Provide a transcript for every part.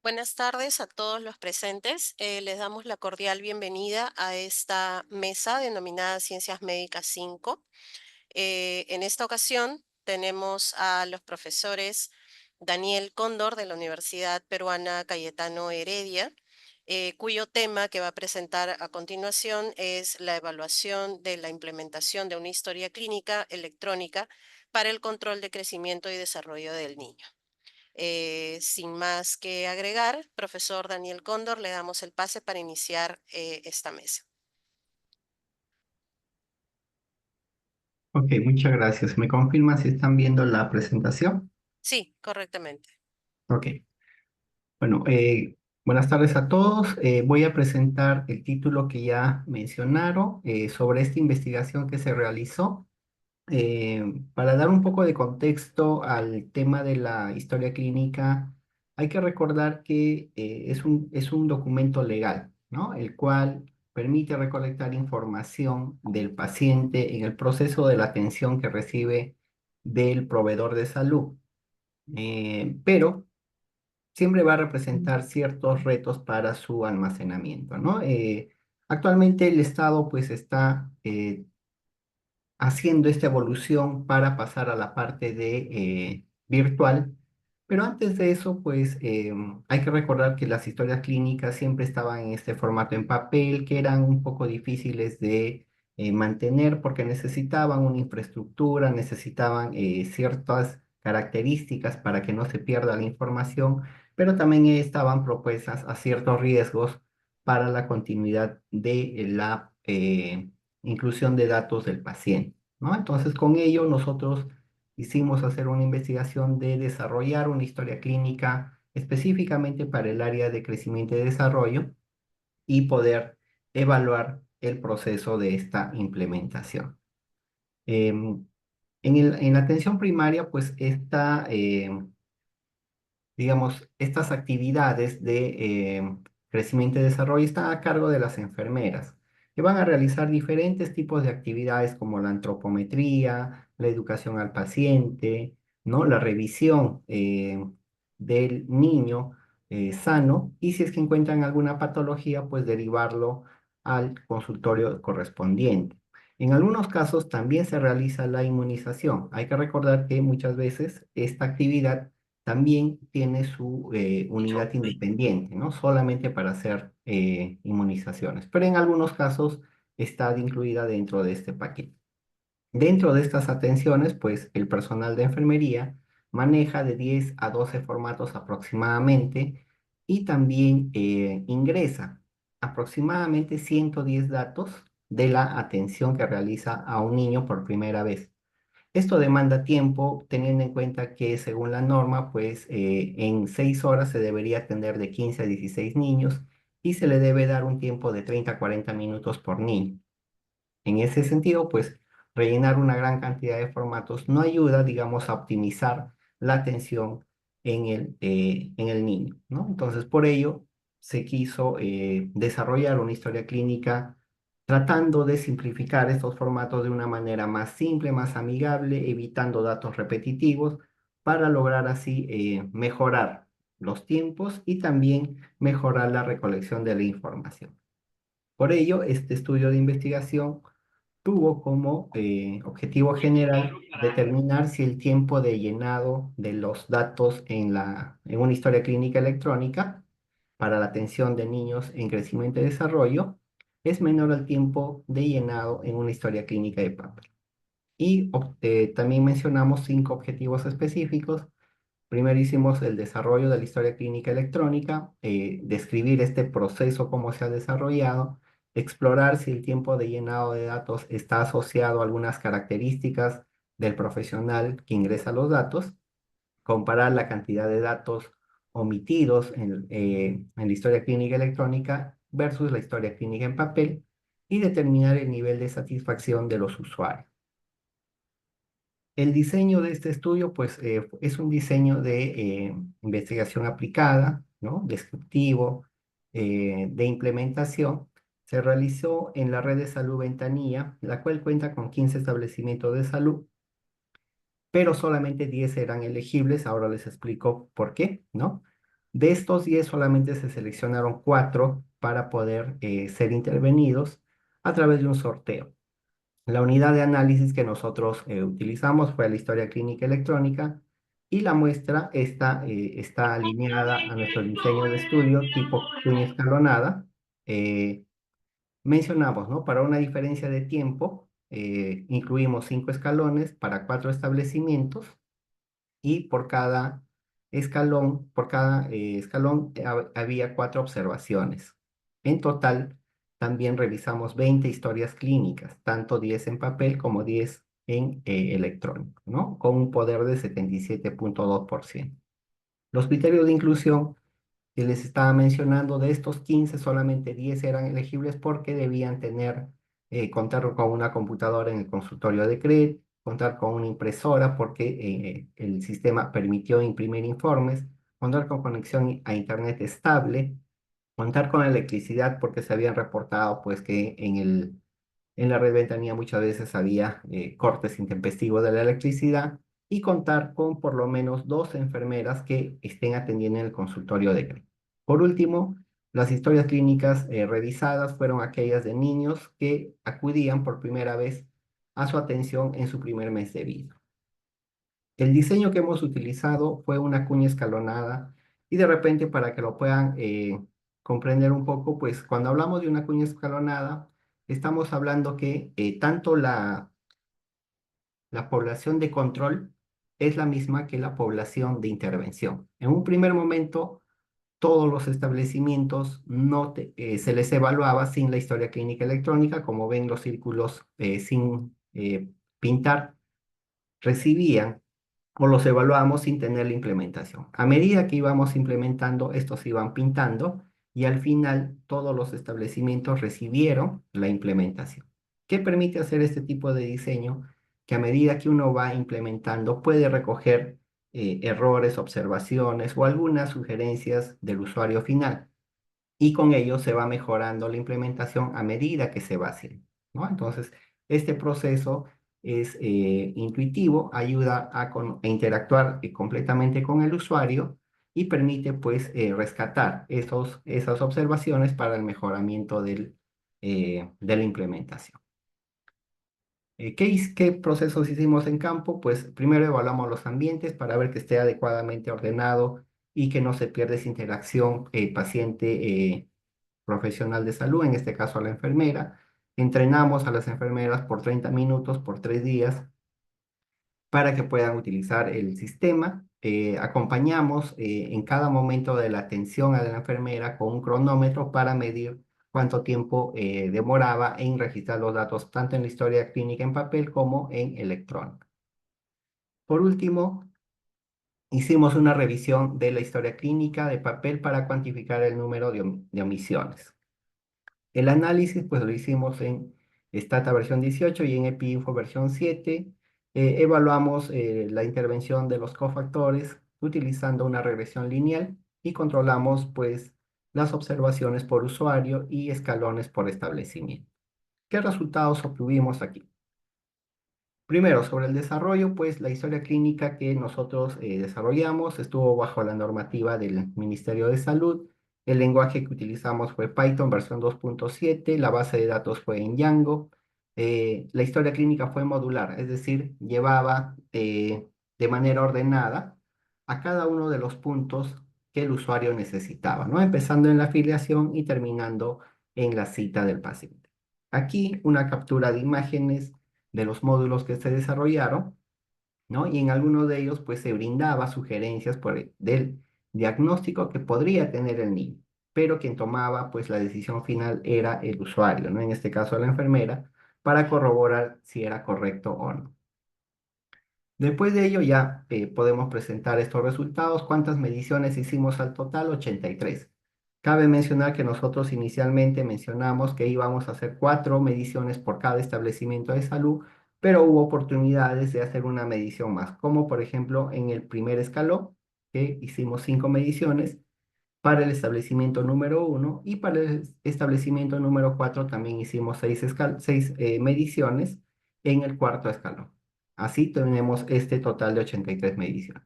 Buenas tardes a todos los presentes. Les damos la cordial bienvenida a esta mesa denominada Ciencias Médicas 5. En esta ocasión tenemos a los profesores Daniel Cóndor de la Universidad Peruana Cayetano Heredia, cuyo tema que va a presentar a continuación es la evaluación de la implementación de una historia clínica electrónica para el control de crecimiento y desarrollo del niño. Sin más que agregar, profesor Daniel Cóndor, le damos el pase para iniciar esta mesa. Ok, muchas gracias. ¿Me confirma si están viendo la presentación? Sí, correctamente. Ok. Bueno, buenas tardes a todos. Voy a presentar el título que ya mencionaron sobre esta investigación que se realizó. Para dar un poco de contexto al tema de la historia clínica, hay que recordar que es un documento legal, ¿no? El cual permite recolectar información del paciente en el proceso de la atención que recibe del proveedor de salud. Pero siempre va a representar ciertos retos para su almacenamiento, ¿no? Actualmente el Estado pues está haciendo esta evolución para pasar a la parte de virtual. Pero antes de eso, pues hay que recordar que las historias clínicas siempre estaban en este formato en papel, que eran un poco difíciles de mantener porque necesitaban una infraestructura, necesitaban ciertas características para que no se pierda la información, pero también estaban propuestas a ciertos riesgos para la continuidad de la inclusión de datos del paciente, ¿no? Entonces, con ello nosotros hicimos hacer una investigación de desarrollar una historia clínica específicamente para el área de crecimiento y desarrollo y poder evaluar el proceso de esta implementación. En la atención primaria, pues estas actividades de crecimiento y desarrollo están a cargo de las enfermeras, que van a realizar diferentes tipos de actividades como la antropometría, la educación al paciente, ¿no? La revisión del niño sano y si es que encuentran alguna patología, pues derivarlo al consultorio correspondiente. En algunos casos también se realiza la inmunización. Hay que recordar que muchas veces esta actividad también tiene su unidad independiente, ¿no? Solamente para hacer inmunizaciones, pero en algunos casos está incluida dentro de este paquete. Dentro de estas atenciones, pues el personal de enfermería maneja de 10 a 12 formatos aproximadamente y también ingresa aproximadamente 110 datos de la atención que realiza a un niño por primera vez. Esto demanda tiempo, teniendo en cuenta que según la norma, pues en 6 horas se debería atender de 15 a 16 niños y se le debe dar un tiempo de 30 a 40 minutos por niño. En ese sentido, pues rellenar una gran cantidad de formatos no ayuda, digamos, a optimizar la atención en el niño, ¿no? Entonces, por ello, se quiso desarrollar una historia clínica tratando de simplificar estos formatos de una manera más simple, más amigable, evitando datos repetitivos para lograr así mejorar los tiempos y también mejorar la recolección de la información. Por ello, este estudio de investigación tuvo como objetivo general determinar si el tiempo de llenado de los datos en una historia clínica electrónica para la atención de niños en crecimiento y desarrollo es menor al tiempo de llenado en una historia clínica de papel. Y también mencionamos 5 objetivos específicos. Primero hicimos el desarrollo de la historia clínica electrónica, describir este proceso, cómo se ha desarrollado, explorar si el tiempo de llenado de datos está asociado a algunas características del profesional que ingresa los datos, comparar la cantidad de datos omitidos en la historia clínica electrónica versus la historia clínica en papel y determinar el nivel de satisfacción de los usuarios. El diseño de este estudio, pues, es un diseño de investigación aplicada, ¿no? Descriptivo, de implementación. Se realizó en la red de salud Ventanilla, la cual cuenta con 15 establecimientos de salud, pero solamente 10 eran elegibles. Ahora les explico por qué, ¿no? De estos 10 solamente se seleccionaron 4 para poder ser intervenidos a través de un sorteo. La unidad de análisis que nosotros utilizamos fue la historia clínica electrónica y la muestra está alineada a nuestro diseño de estudio tipo cuña escalonada. Eh, Mencionamos, ¿no? Para una diferencia de tiempo, incluimos 5 escalones para 4 establecimientos y por cada escalón había 4 observaciones. En total, también revisamos 20 historias clínicas, tanto 10 en papel como 10 en electrónico, ¿no? Con un poder de 77,2%. Los criterios de inclusión que les estaba mencionando, de estos 15 solamente 10 eran elegibles porque debían contar con una computadora en el consultorio de CRED, contar con una impresora porque el sistema permitió imprimir informes, contar con conexión a internet estable, contar con electricidad porque se habían reportado pues que en la red ventanilla muchas veces había cortes intempestivos de la electricidad y contar con por lo menos 2 enfermeras que estén atendiendo en el consultorio de CRE. Por último, las historias clínicas revisadas fueron aquellas de niños que acudían por primera vez a su atención en su primer mes de vida. El diseño que hemos utilizado fue una cuña escalonada y de repente para que lo puedan comprender un poco, pues cuando hablamos de una cuña escalonada, estamos hablando que tanto la población de control es la misma que la población de intervención. En un primer momento, todos los establecimientos se les evaluaba sin la historia clínica electrónica, como ven los círculos sin pintar, recibían o los evaluamos sin tener la implementación. A medida que íbamos implementando, estos se iban pintando y al final todos los establecimientos recibieron la implementación. ¿Qué permite hacer este tipo de diseño? Que a medida que uno va implementando puede recoger errores, observaciones o algunas sugerencias del usuario final y con ello se va mejorando la implementación a medida que se va haciendo, ¿no? Entonces, este proceso es intuitivo, ayuda a interactuar completamente con el usuario y permite, pues, rescatar esas observaciones para el mejoramiento de la implementación. ¿Qué procesos hicimos en campo? Pues primero evaluamos los ambientes para ver que esté adecuadamente ordenado y que no se pierda esa interacción paciente profesional de salud, en este caso a la enfermera. Entrenamos a las enfermeras por 30 minutos, por 3 días, para que puedan utilizar el sistema. Acompañamos en cada momento de la atención a la enfermera con un cronómetro para medir cuánto tiempo demoraba en registrar los datos, tanto en la historia clínica en papel como en electrónico. Por último, hicimos una revisión de la historia clínica de papel para cuantificar el número de omisiones. El análisis, pues lo hicimos en Stata versión 18 y en EpiInfo versión 7. Evaluamos la intervención de los cofactores utilizando una regresión lineal y controlamos, pues, las observaciones por usuario y escalones por establecimiento. ¿Qué resultados obtuvimos aquí? Primero, sobre el desarrollo, pues la historia clínica que nosotros desarrollamos estuvo bajo la normativa del Ministerio de Salud. El lenguaje que utilizamos fue Python versión 2.7, la base de datos fue en Django. La historia clínica fue modular, es decir, llevaba de manera ordenada a cada uno de los puntos que el usuario necesitaba, ¿no? Empezando en la afiliación y terminando en la cita del paciente. Aquí una captura de imágenes de los módulos que se desarrollaron, ¿no? Y en algunos de ellos, pues se brindaba sugerencias del diagnóstico que podría tener el niño, pero quien tomaba, pues la decisión final era el usuario, ¿no? En este caso la enfermera, para corroborar si era correcto o no. Después de ello ya podemos presentar estos resultados. ¿Cuántas mediciones hicimos al total? 83. Cabe mencionar que nosotros inicialmente mencionamos que íbamos a hacer 4 mediciones por cada establecimiento de salud, pero hubo oportunidades de hacer una medición más, como por ejemplo en el primer escalón, que hicimos 5 mediciones para el establecimiento número 1 y para el establecimiento número 4 también hicimos 6 mediciones en el cuarto escalón. Así tenemos este total de 83 mediciones.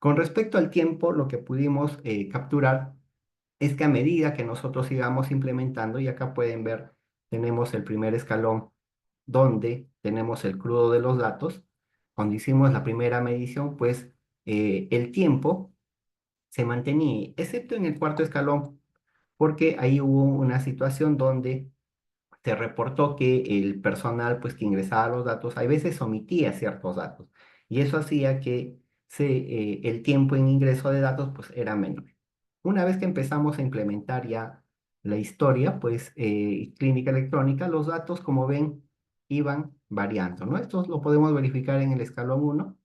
Con respecto al tiempo, lo que pudimos capturar es que a medida que nosotros sigamos implementando, y acá pueden ver, tenemos el primer escalón donde tenemos el crudo de los datos. Cuando hicimos la primera medición, pues el tiempo se mantenía, excepto en el cuarto escalón, porque ahí hubo una situación donde se reportó que el personal pues que ingresaba los datos a veces omitía ciertos datos y eso hacía que el tiempo en ingreso de datos pues era menor. Una vez que empezamos a implementar ya la historia, pues clínica electrónica, los datos como ven iban variando, ¿no? Esto lo podemos verificar en el escalón uno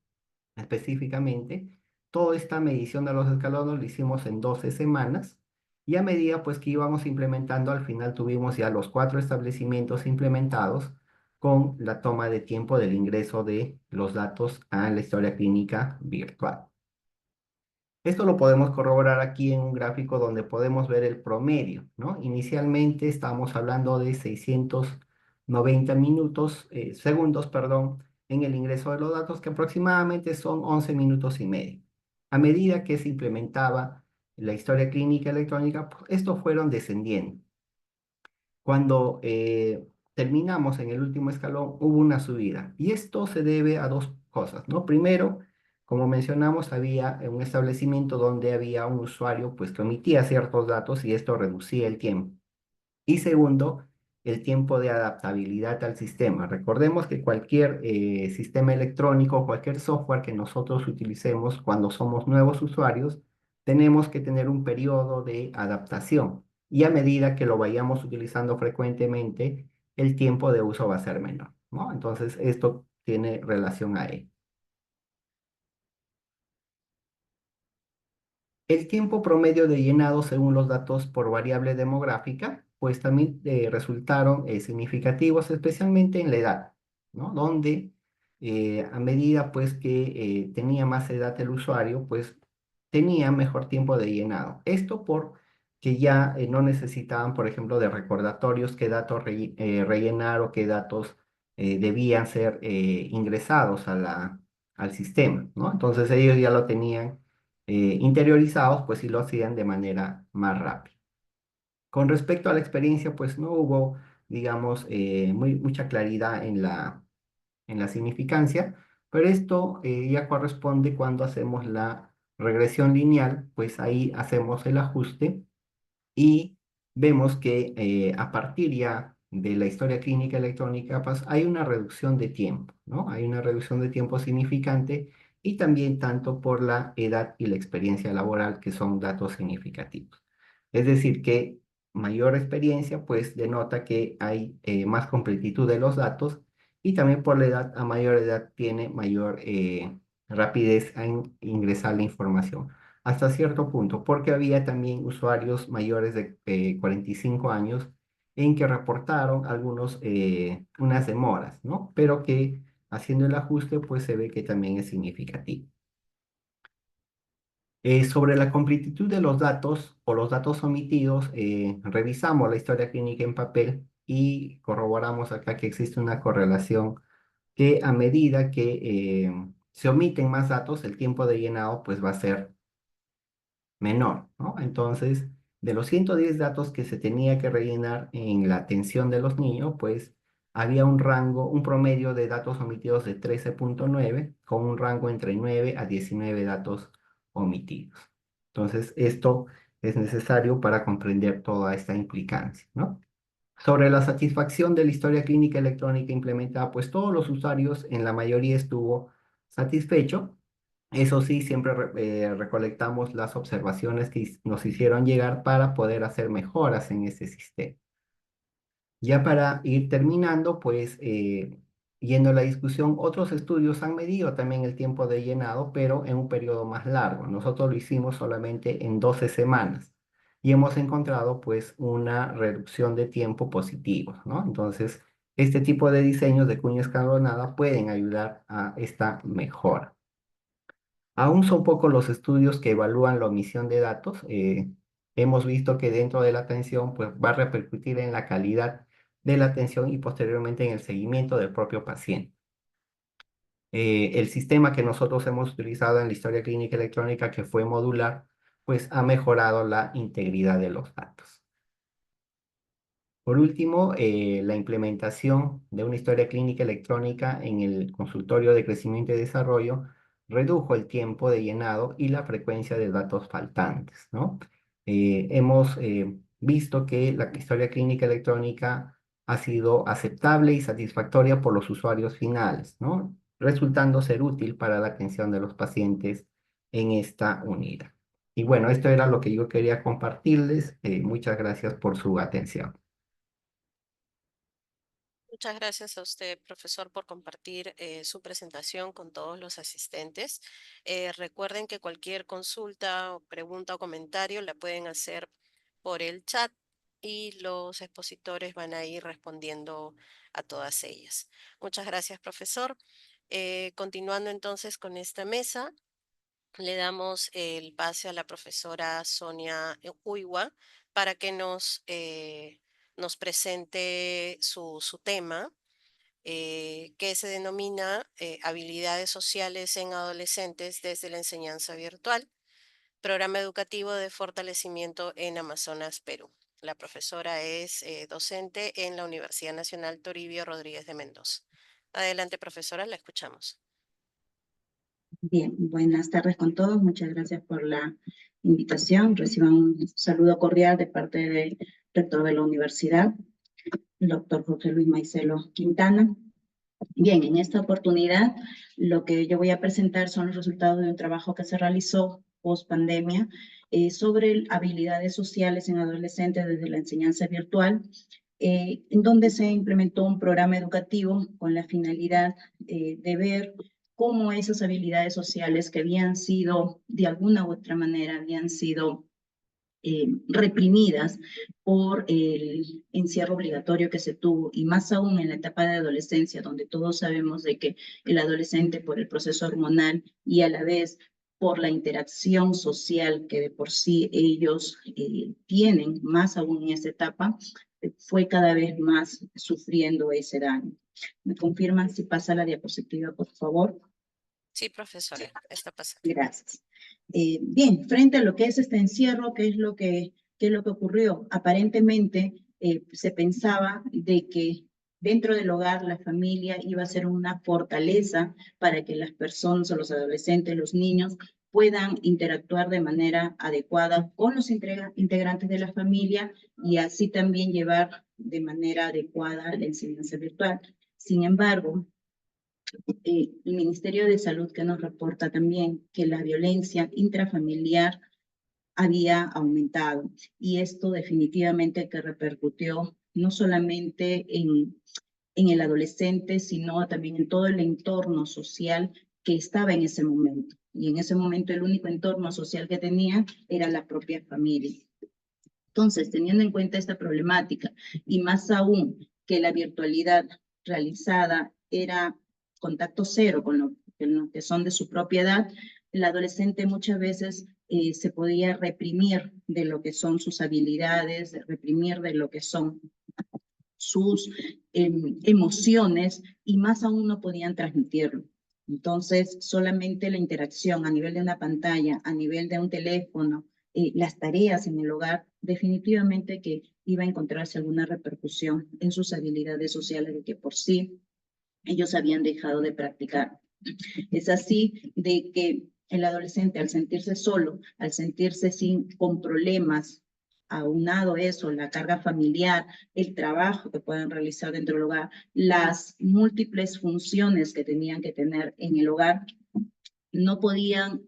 específicamente. Toda esta medición de los escalones lo hicimos en 12 semanas y a medida pues que íbamos implementando, al final tuvimos ya los 4 establecimientos implementados con la toma de tiempo del ingreso de los datos a la historia clínica virtual. Esto lo podemos corroborar aquí en un gráfico donde podemos ver el promedio, ¿no? Inicialmente estamos hablando de 690 segundos, perdón, en el ingreso de los datos, que aproximadamente son 11 minutos y medio. A medida que se implementaba la historia clínica electrónica, pues, estos fueron descendiendo. Cuando terminamos en el último escalón, hubo una subida. Y esto se debe a dos cosas, ¿no? Primero, como mencionamos, había un establecimiento donde había un usuario pues, que omitía ciertos datos y esto reducía el tiempo. Y segundo, el tiempo de adaptabilidad al sistema. Recordemos que cualquier sistema electrónico, cualquier software que nosotros utilicemos cuando somos nuevos usuarios, tenemos que tener un periodo de adaptación. Y a medida que lo vayamos utilizando frecuentemente, el tiempo de uso va a ser menor, ¿no? Entonces, esto tiene relación a ello. El tiempo promedio de llenado según los datos por variable demográfica, pues también resultaron significativos, especialmente en la edad, ¿no? Donde a medida pues que tenía más edad el usuario, pues tenía mejor tiempo de llenado. Esto porque ya no necesitaban, por ejemplo, de recordatorios qué datos rellenar o qué datos debían ser ingresados a al sistema, ¿no? Entonces ellos ya lo tenían interiorizados, pues sí lo hacían de manera más rápida. Con respecto a la experiencia, pues no hubo, digamos, mucha claridad en en la significancia, pero esto ya corresponde cuando hacemos la regresión lineal, pues ahí hacemos el ajuste y vemos que a partir ya de la historia clínica electrónica, pues hay una reducción de tiempo, ¿no? Hay una reducción de tiempo significante y también tanto por la edad y la experiencia laboral, que son datos significativos. Es decir, que mayor experiencia, pues denota que hay más completitud de los datos y también por la edad, a mayor edad tiene mayor rapidez en ingresar la información hasta cierto punto, porque había también usuarios mayores de 45 años en que reportaron unas demoras, ¿no? Pero que haciendo el ajuste, pues se ve que también es significativo. Sobre la completitud de los datos o los datos omitidos, revisamos la historia clínica en papel y corroboramos acá que existe una correlación que a medida que se omiten más datos, el tiempo de llenado pues va a ser menor, ¿no? Entonces, de los 110 datos que se tenía que rellenar en la atención de los niños, pues había un rango, un promedio de datos omitidos de 13,9, con un rango entre 9 a 19 datos omitidos. Entonces, esto es necesario para comprender toda esta implicancia, ¿no? Sobre la satisfacción de la historia clínica electrónica implementada, pues todos los usuarios, en la mayoría estuvo satisfecho. Eso sí, siempre recolectamos las observaciones que nos hicieron llegar para poder hacer mejoras en ese sistema. Ya para ir terminando, pues yendo a la discusión, otros estudios han medido también el tiempo de llenado, pero en un periodo más largo. Nosotros lo hicimos solamente en 12 semanas y hemos encontrado pues una reducción de tiempo positivo, ¿no? Entonces, este tipo de diseños de cuña escalonada pueden ayudar a esta mejora. Aún son pocos los estudios que evalúan la omisión de datos. Hemos visto que dentro de la atención pues, va a repercutir en la calidad de la atención y posteriormente en el seguimiento del propio paciente. El sistema que nosotros hemos utilizado en la historia clínica electrónica, que fue modular, pues ha mejorado la integridad de los datos. Por último, la implementación de una historia clínica electrónica en el consultorio de crecimiento y desarrollo redujo el tiempo de llenado y la frecuencia de datos faltantes, ¿no? Hemos visto que la historia clínica electrónica ha sido aceptable y satisfactoria por los usuarios finales, ¿no? Resultando ser útil para la atención de los pacientes en esta unidad. Y bueno, esto era lo que yo quería compartirles. Muchas gracias por su atención. Muchas gracias a usted, profesor, por compartir su presentación con todos los asistentes. Recuerden que cualquier consulta, o pregunta o comentario la pueden hacer por el chat y los expositores van a ir respondiendo a todas ellas. Muchas gracias, profesor. Continuando entonces con esta mesa, le damos el pase a la profesora Sonia Uywa para que nos presente su tema, que se denomina Habilidades sociales en adolescentes desde la enseñanza virtual, programa educativo de fortalecimiento en Amazonas, Perú. La profesora es docente en la Universidad Nacional Toribio Rodríguez de Mendoza. Adelante, profesora, la escuchamos. Bien, buenas tardes con todos. Muchas gracias por la invitación. Reciban un saludo cordial de parte del rector de la universidad, el doctor José Luis Maicelo Quintana. Bien, en esta oportunidad lo que yo voy a presentar son los resultados de un trabajo que se realizó post pandemia sobre habilidades sociales en adolescentes desde la enseñanza virtual, en donde se implementó un programa educativo con la finalidad de ver cómo esas habilidades sociales que habían sido, de alguna u otra manera, habían sido reprimidas por el encierro obligatorio que se tuvo, y más aún en la etapa de adolescencia, donde todos sabemos de que el adolescente, por el proceso hormonal y a la vez por la interacción social que de por sí ellos tienen, más aún en esta etapa, fue cada vez más sufriendo ese daño. ¿Me confirman si pasa la diapositiva, por favor? Sí, profesora, está pasando. Gracias. Bien, frente a lo que es este encierro, qué es lo que ocurrió? Aparentemente se pensaba de que dentro del hogar la familia iba a ser una fortaleza para que las personas o los adolescentes, los niños, puedan interactuar de manera adecuada con los integrantes de la familia y así también llevar de manera adecuada la enseñanza virtual. Sin embargo, el Ministerio de Salud que nos reporta también que la violencia intrafamiliar había aumentado, y esto definitivamente que repercutió no solamente en el adolescente, sino también en todo el entorno social que estaba en ese momento. Y en ese momento el único entorno social que tenía era la propia familia. Entonces, teniendo en cuenta esta problemática y más aún que la virtualidad realizada era contacto cero con lo que son de su propiedad, el adolescente muchas veces se podía reprimir de lo que son sus habilidades, reprimir de lo que son sus emociones, y más aún no podían transmitirlo. Entonces, solamente la interacción a nivel de una pantalla, a nivel de un teléfono, las tareas en el hogar, definitivamente que iba a encontrarse alguna repercusión en sus habilidades sociales de que por sí ellos habían dejado de practicar. Es así de que el adolescente, al sentirse solo, al sentirse con problemas, aunado eso, la carga familiar, el trabajo que puedan realizar dentro del hogar, las múltiples funciones que tenían que tener en el hogar, no podían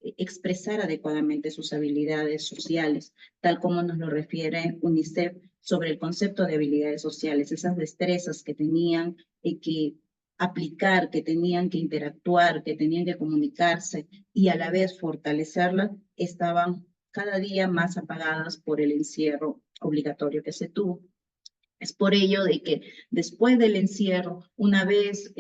expresar adecuadamente sus habilidades sociales, tal como nos lo refiere UNICEF sobre el concepto de habilidades sociales, esas destrezas que tenían que aplicar, que tenían que interactuar, que tenían que comunicarse y a la vez fortalecerlas, estaban cada día más apagadas por el encierro obligatorio que se tuvo. Es por ello de que después del encierro, una vez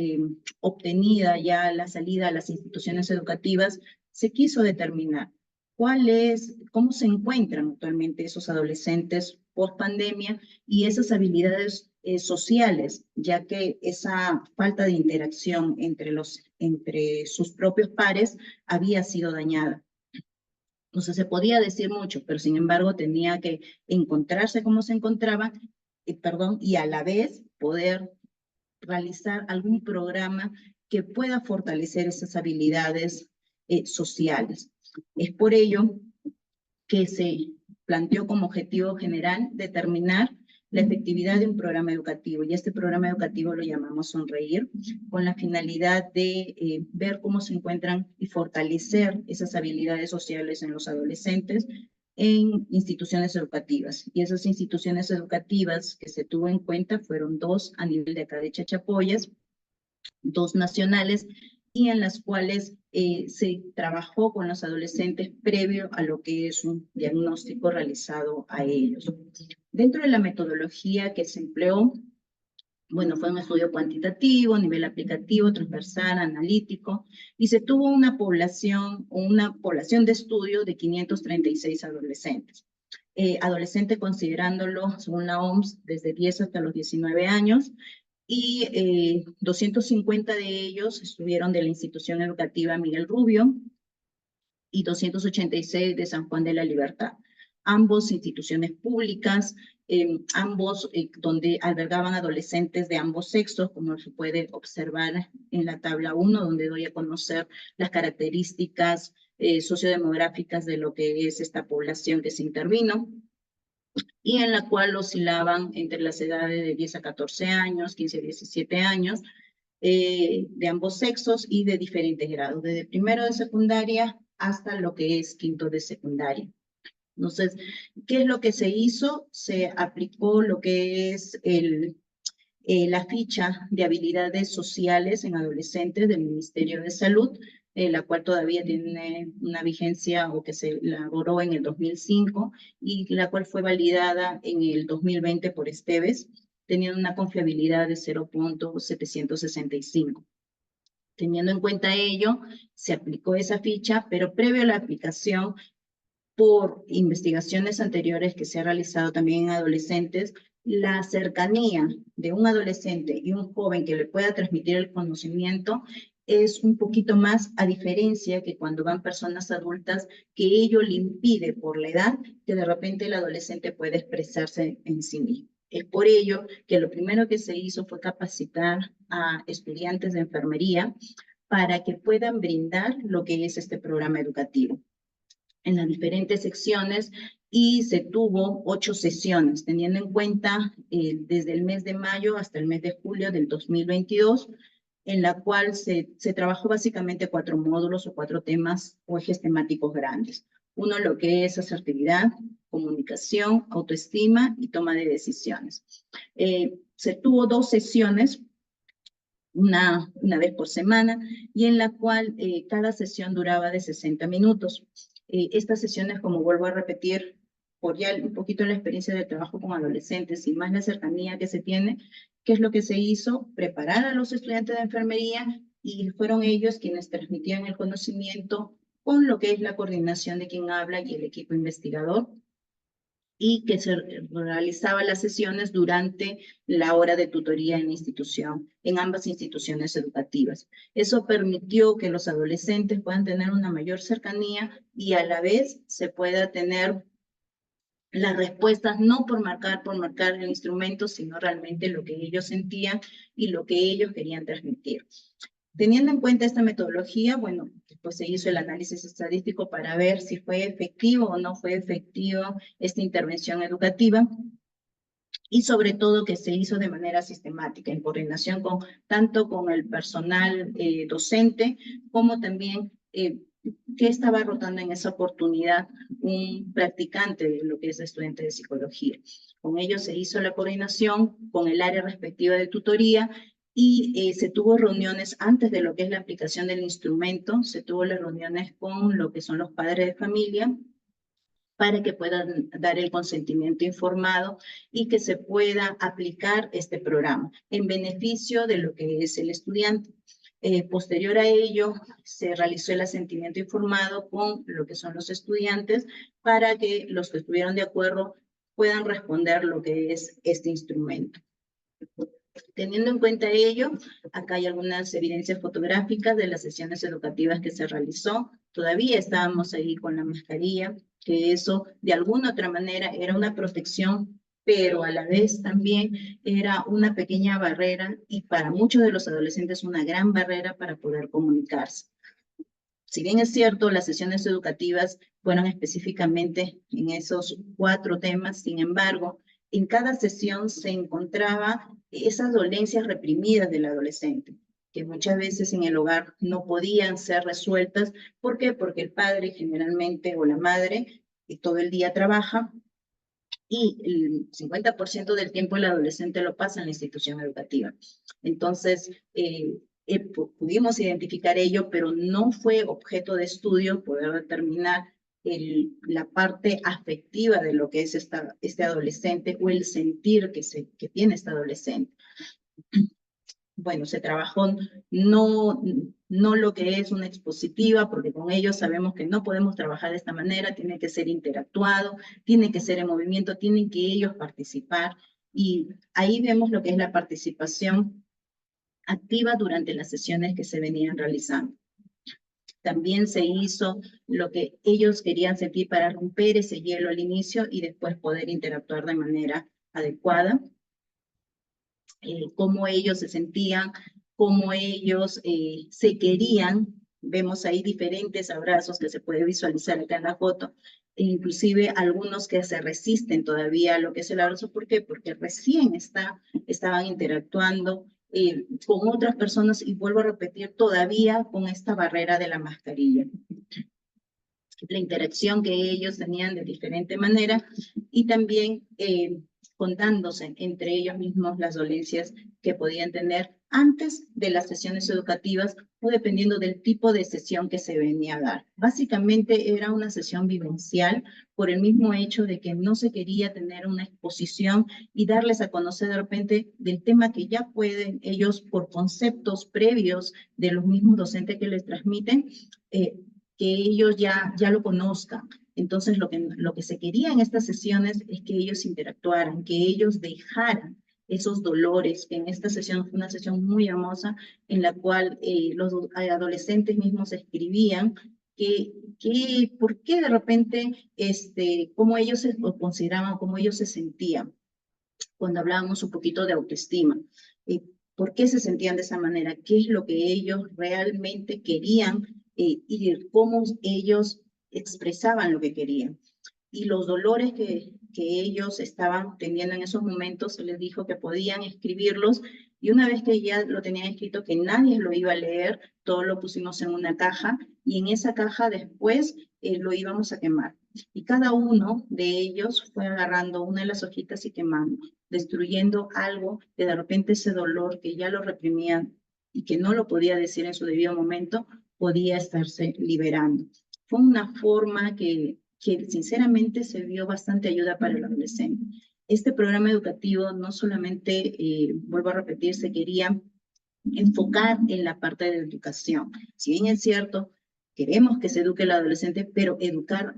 obtenida ya la salida a las instituciones educativas, se quiso determinar cómo se encuentran actualmente esos adolescentes post pandemia y esas habilidades sociales, ya que esa falta de interacción entre sus propios pares había sido dañada. Entonces se podía decir mucho, pero sin embargo tenía que encontrarse como se encontraban, y a la vez poder realizar algún programa que pueda fortalecer esas habilidades sociales. Es por ello que se planteó como objetivo general determinar la efectividad de un programa educativo, y este programa educativo lo llamamos Sonreír, con la finalidad de ver cómo se encuentran y fortalecer esas habilidades sociales en los adolescentes en instituciones educativas. Y esas instituciones educativas que se tuvo en cuenta fueron 2 a nivel de acá de Chachapoyas, 2 nacionales, y en las cuales se trabajó con los adolescentes previo a lo que es un diagnóstico realizado a ellos. Dentro de la metodología que se empleó, bueno, fue un estudio cuantitativo, nivel aplicativo, transversal, analítico, y se tuvo una población de estudio de 536 adolescentes. Adolescente considerándolo, según la OMS, desde 10 hasta los 19 años, y 250 de ellos estuvieron de la institución educativa Miguel Rubio y 286 de San Juan de la Libertad. Ambos instituciones públicas, donde albergaban adolescentes de ambos sexos, como se puede observar en la tabla 1, donde doy a conocer las características sociodemográficas de lo que es esta población que se intervino, y en la cual oscilaban entre las edades de 10 a 14 años, 15 a 17 años, de ambos sexos y de diferentes grados, desde primero de secundaria hasta lo que es quinto de secundaria. Entonces, ¿qué es lo que se hizo? Se aplicó lo que es la ficha de habilidades sociales en adolescentes del Ministerio de Salud, la cual todavía tiene una vigencia o que se elaboró en el 2005 y la cual fue validada en el 2020 por Esteves, teniendo una confiabilidad de 0.765. Teniendo en cuenta ello, se aplicó esa ficha, pero previo a la aplicación, por investigaciones anteriores que se ha realizado también en adolescentes, la cercanía de un adolescente y un joven que le pueda transmitir el conocimiento es un poquito más, a diferencia que cuando van personas adultas, que ello le impide por la edad que de repente el adolescente puede expresarse en sí mismo. Es por ello que lo primero que se hizo fue capacitar a estudiantes de enfermería para que puedan brindar lo que es este programa educativo en las diferentes secciones, y se tuvo 8 sesiones, teniendo en cuenta desde el mes de mayo hasta el mes de julio del 2022, en la cual se trabajó básicamente 4 módulos o 4 temas o ejes temáticos grandes. Uno, lo que es asertividad, comunicación, autoestima y toma de decisiones. Se tuvo 2 sesiones, una vez por semana, y en la cual cada sesión duraba de 60 minutos. Estas sesiones, como vuelvo a repetir, por ya un poquito la experiencia de trabajo con adolescentes y más la cercanía que se tiene, ¿qué es lo que se hizo? Preparar a los estudiantes de enfermería, y fueron ellos quienes transmitían el conocimiento con lo que es la coordinación de quien habla y el equipo investigador, y que se realizaba las sesiones durante la hora de tutoría en la institución, en ambas instituciones educativas. Eso permitió que los adolescentes puedan tener una mayor cercanía y a la vez se pueda tener las respuestas no por marcar el instrumento, sino realmente lo que ellos sentían y lo que ellos querían transmitir. Teniendo en cuenta esta metodología, bueno, después se hizo el análisis estadístico para ver si fue efectivo o no fue efectivo esta intervención educativa, y sobre todo que se hizo de manera sistemática, en coordinación tanto con el personal docente, como también que estaba rotando en esa oportunidad un practicante de lo que es estudiante de psicología. Con ellos se hizo la coordinación con el área respectiva de tutoría, y se tuvo reuniones antes de lo que es la aplicación del instrumento, se tuvo las reuniones con lo que son los padres de familia, para que puedan dar el consentimiento informado y que se pueda aplicar este programa en beneficio de lo que es el estudiante. Posterior a ello, se realizó el asentimiento informado con lo que son los estudiantes, para que los que estuvieron de acuerdo puedan responder lo que es este instrumento. Teniendo en cuenta ello, acá hay algunas evidencias fotográficas de las sesiones educativas que se realizó. Todavía estábamos ahí con la mascarilla, que eso de alguna otra manera era una protección, pero a la vez también era una pequeña barrera y para muchos de los adolescentes una gran barrera para poder comunicarse. Si bien es cierto, las sesiones educativas fueron específicamente en esos 4 temas, sin embargo, en cada sesión se encontraba esas dolencias reprimidas del adolescente, que muchas veces en el hogar no podían ser resueltas. ¿Por qué? Porque el padre generalmente o la madre todo el día trabaja y el 50% del tiempo el adolescente lo pasa en la institución educativa. Entonces, pudimos identificar ello, pero no fue objeto de estudio poder determinar la parte afectiva de lo que es este adolescente o el sentir que tiene este adolescente. Bueno, se trabajó no lo que es una expositiva, porque con ellos sabemos que no podemos trabajar de esta manera, tiene que ser interactuado, tiene que ser en movimiento, tienen que ellos participar, y ahí vemos lo que es la participación activa durante las sesiones que se venían realizando. También se hizo lo que ellos querían sentir para romper ese hielo al inicio y después poder interactuar de manera adecuada. Cómo ellos se sentían, cómo ellos se querían. Vemos ahí diferentes abrazos que se puede visualizar acá en la foto, e inclusive algunos que se resisten todavía a lo que es el abrazo. ¿Por qué? Porque recién estaban interactuando con otras personas, y vuelvo a repetir, todavía con esta barrera de la mascarilla. La interacción que ellos tenían de diferente manera, y también contándose entre ellos mismos las dolencias que podían tener antes de las sesiones educativas o dependiendo del tipo de sesión que se venía a dar. Básicamente era una sesión vivencial por el mismo hecho de que no se quería tener una exposición y darles a conocer de repente del tema que ya pueden ellos, por conceptos previos de los mismos docentes que les transmiten, que ellos ya lo conozcan. Entonces, lo que se quería en estas sesiones es que ellos interactuaran, que ellos dejaran esos dolores. En esta sesión fue una sesión muy hermosa en la cual los adolescentes mismos escribían por qué de repente, cómo ellos se consideraban, cómo ellos se sentían cuando hablábamos un poquito de autoestima. ¿Por qué se sentían de esa manera? ¿Qué es lo que ellos realmente querían y cómo ellos expresaban lo que querían? Y los dolores que ellos estaban teniendo en esos momentos, se les dijo que podían escribirlos, y una vez que ya lo tenían escrito, que nadie lo iba a leer, todo lo pusimos en una caja, y en esa caja después lo íbamos a quemar. Y cada uno de ellos fue agarrando una de las hojitas y quemando, destruyendo algo que de repente ese dolor que ya lo reprimían y que no lo podía decir en su debido momento, podía estarse liberando. Fue una forma que sinceramente se vio bastante ayuda para el adolescente. Este programa educativo no solamente, vuelvo a repetir, se quería enfocar en la parte de educación. Si bien es cierto, queremos que se eduque el adolescente, pero educar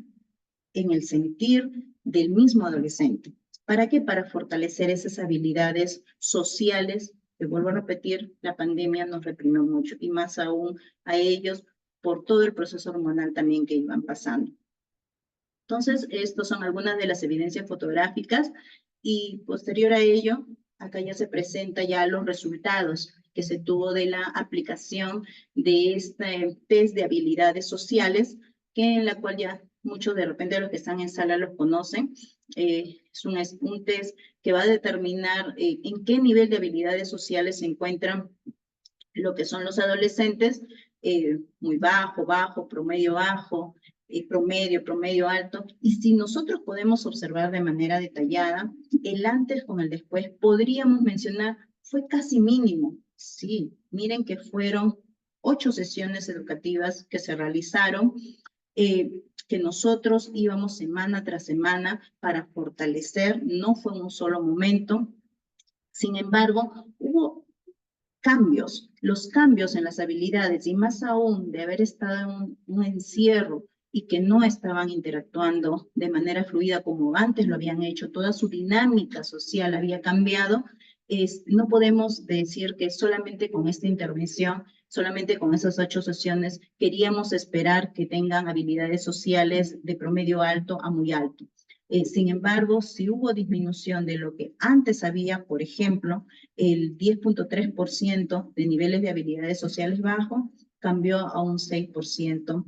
en el sentir del mismo adolescente. ¿Para qué? Para fortalecer esas habilidades sociales, que vuelvo a repetir, la pandemia nos reprimió mucho, y más aún a ellos por todo el proceso hormonal también que iban pasando. Entonces, estas son algunas de las evidencias fotográficas, y posterior a ello, acá ya se presenta ya los resultados que se tuvo de la aplicación de este test de habilidades sociales, que en la cual ya muchos de repente de los que están en sala los conocen. Es un test que va a determinar en qué nivel de habilidades sociales se encuentran lo que son los adolescentes, muy bajo, bajo, promedio bajo, promedio alto. Y si nosotros podemos observar de manera detallada el antes con el después, podríamos mencionar, fue casi mínimo. Sí, miren que fueron 8 sesiones educativas que se realizaron, que nosotros íbamos semana tras semana para fortalecer, no fue en un solo momento. Sin embargo, hubo cambios, los cambios en las habilidades, y más aún de haber estado en un encierro y que no estaban interactuando de manera fluida como antes lo habían hecho, toda su dinámica social había cambiado, no podemos decir que solamente con esta intervención, solamente con esas 8 sesiones, queríamos esperar que tengan habilidades sociales de promedio alto a muy alto. Sin embargo, si hubo disminución de lo que antes había, por ejemplo, el 10.3% de niveles de habilidades sociales bajos cambió a un 6%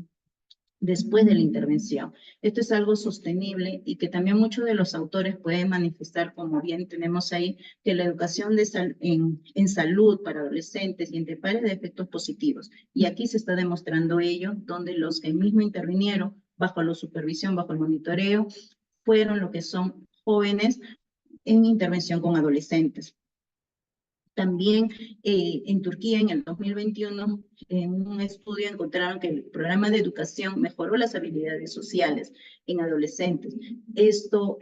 después de la intervención. Esto es algo sostenible y que también muchos de los autores pueden manifestar, como bien tenemos ahí, que la educación en salud para adolescentes y entre pares de efectos positivos. Y aquí se está demostrando ello, donde los que mismo intervinieron bajo la supervisión, bajo el monitoreo, fueron lo que son jóvenes en intervención con adolescentes. También en Turquía, en el 2021, en un estudio encontraron que el programa de educación mejoró las habilidades sociales en adolescentes. Esto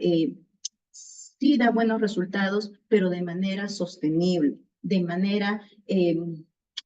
sí da buenos resultados, pero de manera sostenible, de manera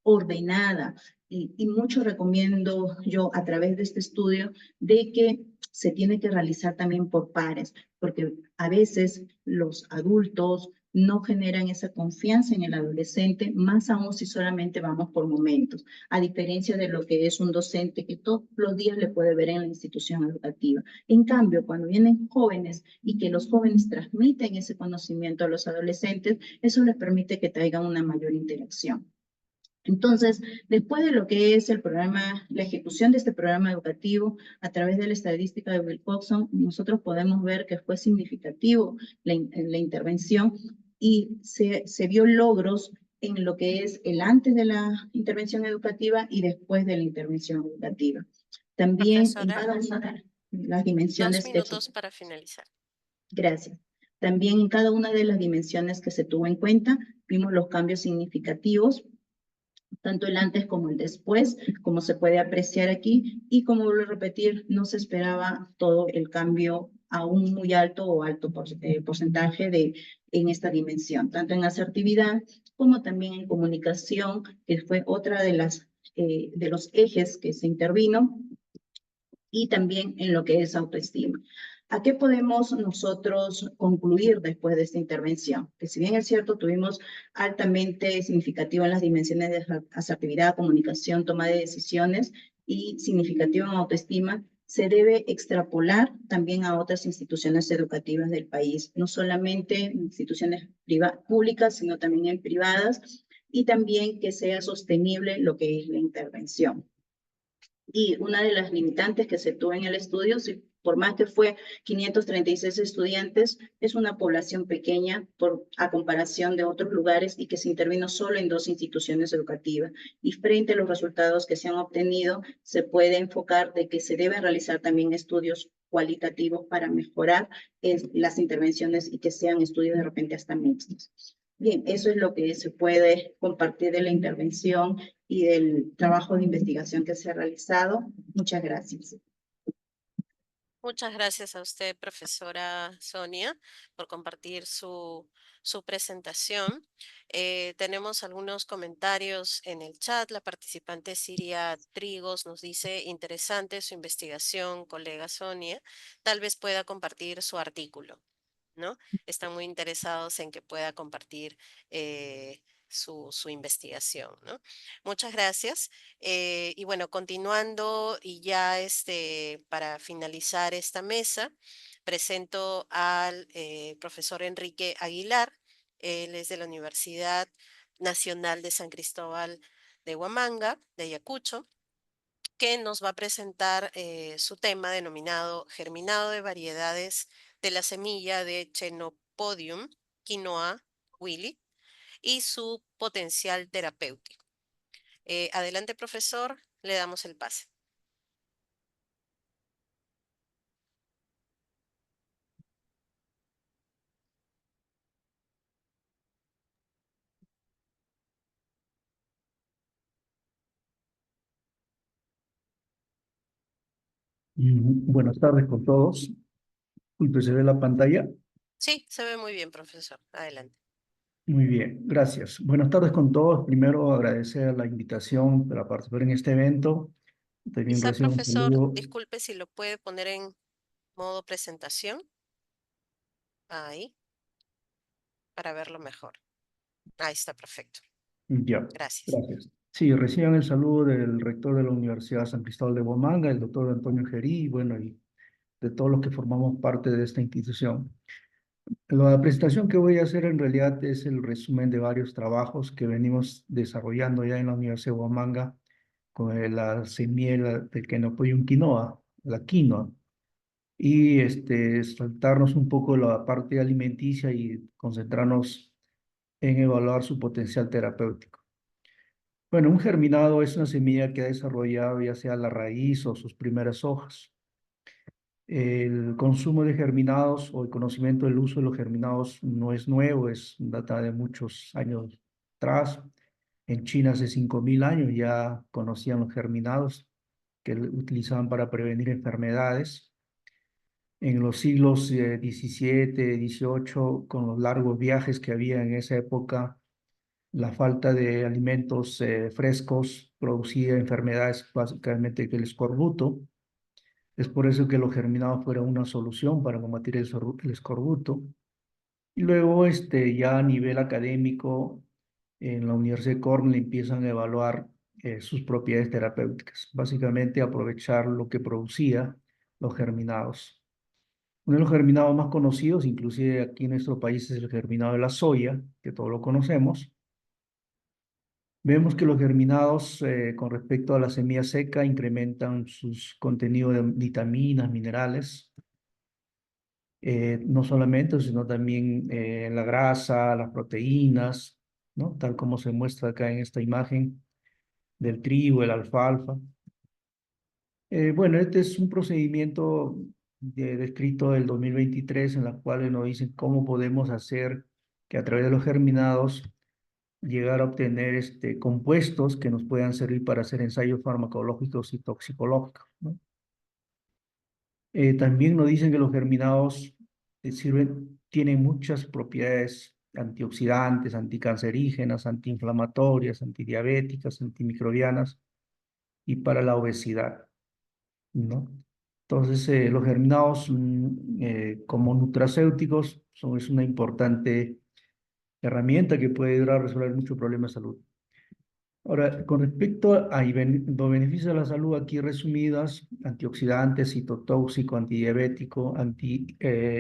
ordenada. Y mucho recomiendo yo a través de este estudio de que se tiene que realizar también por pares, porque a veces los adultos no generan esa confianza en el adolescente, más aún si solamente vamos por momentos, a diferencia de lo que es un docente que todos los días le puede ver en la institución educativa. En cambio, cuando vienen jóvenes y que los jóvenes transmiten ese conocimiento a los adolescentes, eso les permite que traigan una mayor interacción. Entonces, después de lo que es el programa, la ejecución de este programa educativo, a través de la estadística de Wilcoxon, nosotros podemos ver que fue significativo la intervención y se vio logros en lo que es el antes de la intervención educativa y después de la intervención educativa. También en Profesora, cada una de las 2 dimensiones que se... minutos para finalizar. Gracias. También en cada una de las dimensiones que se tuvo en cuenta, vimos los cambios significativos tanto el antes como el después, como se puede apreciar aquí, y como vuelvo a repetir, no se esperaba todo el cambio a un muy alto o alto porcentaje en esta dimensión, tanto en asertividad como también en comunicación, que fue otra de los ejes que se intervino, y también en lo que es autoestima. ¿A qué podemos nosotros concluir después de esta intervención? Que si bien es cierto, tuvimos altamente significativo en las dimensiones de asertividad, comunicación, toma de decisiones y significativo en autoestima, se debe extrapolar también a otras instituciones educativas del país, no solamente instituciones públicas, sino también en privadas, y también que sea sostenible lo que es la intervención. Y una de las limitantes que se tuvo en el estudio, por más que fue 536 estudiantes, es una población pequeña a comparación de otros lugares y que se intervino solo en 2 instituciones educativas. Y frente a los resultados que se han obtenido, se puede enfocar de que se deben realizar también estudios cualitativos para mejorar las intervenciones y que sean estudios de repente hasta mixtos. Bien, eso es lo que se puede compartir de la intervención y del trabajo de investigación que se ha realizado. Muchas gracias. Muchas gracias a usted, profesora Sonia, por compartir su presentación. Tenemos algunos comentarios en el chat. La participante Siria Trigos nos dice, interesante su investigación, colega Sonia. Tal vez pueda compartir su artículo, ¿no? Están muy interesados en que pueda compartir su investigación, ¿no? Muchas gracias. Y bueno, continuando y ya para finalizar esta mesa, presento al profesor Enrique Aguilar. Él es de la Universidad Nacional de San Cristóbal de Huamanga, de Ayacucho, que nos va a presentar su tema denominado Germinado de variedades de la semilla de Chenopodium, quinoa, Willy, y su potencial terapéutico. Adelante, profesor, le damos el pase. Buenas tardes con todos. ¿Se ve la pantalla? Sí, se ve muy bien, profesor. Adelante. Muy bien, gracias. Buenas tardes con todos. Primero agradecer la invitación para participar en este evento. También Quizá, recibo un profesor, saludo. disculpe si lo puede poner en modo presentación. Ahí, para verlo mejor. Ahí está, perfecto. Ya, Gracias. gracias. Sí, reciban el saludo del rector de la Universidad San Cristóbal de Huamanga, el doctor Antonio Gerí, y bueno, y de todos los que formamos parte de esta institución. La presentación que voy a hacer en realidad es el resumen de varios trabajos que venimos desarrollando ya en la Universidad de Huamanga con la semilla del Quenopoyum quinoa, la quinoa, y saltarnos un poco la parte alimenticia y concentrarnos en evaluar su potencial terapéutico. Bueno, un germinado es una semilla que ha desarrollado ya sea la raíz o sus primeras hojas. El consumo de germinados o el conocimiento del uso de los germinados no es nuevo, data de muchos años atrás. En China hace 5.000 años ya conocían los germinados que utilizaban para prevenir enfermedades. En los siglos XVII, XVIII, con los largos viajes que había en esa época, la falta de alimentos frescos producía enfermedades, básicamente que el escorbuto. Es por eso que los germinados fueron una solución para combatir el escorbuto. Y luego, ya a nivel académico, en la Universidad de Cornell empiezan a evaluar sus propiedades terapéuticas, básicamente aprovechar lo que producía los germinados. Uno de los germinados más conocidos, inclusive aquí en nuestro país, es el germinado de la soya, que todos lo conocemos. Vemos que los germinados, con respecto a la semilla seca, incrementan sus contenidos de vitaminas, minerales, no solamente, sino también la grasa, las proteínas, ¿no? Tal como se muestra acá en esta imagen del trigo, el alfalfa. Bueno, este es un procedimiento descrito del 2023 en la cual nos dicen cómo podemos hacer que a través de los germinados llegar a obtener compuestos que nos puedan servir para hacer ensayos farmacológicos y toxicológicos, ¿no? También nos dicen que los germinados tienen muchas propiedades antioxidantes, anticancerígenas, antiinflamatorias, antidiabéticas, antimicrobianas y para la obesidad, ¿no? Entonces, los germinados como nutracéuticos es una importante herramienta que puede ayudar a resolver muchos problemas de salud. Ahora, con respecto a los beneficios de la salud aquí resumidas, antioxidantes, citotóxico, antidiabético,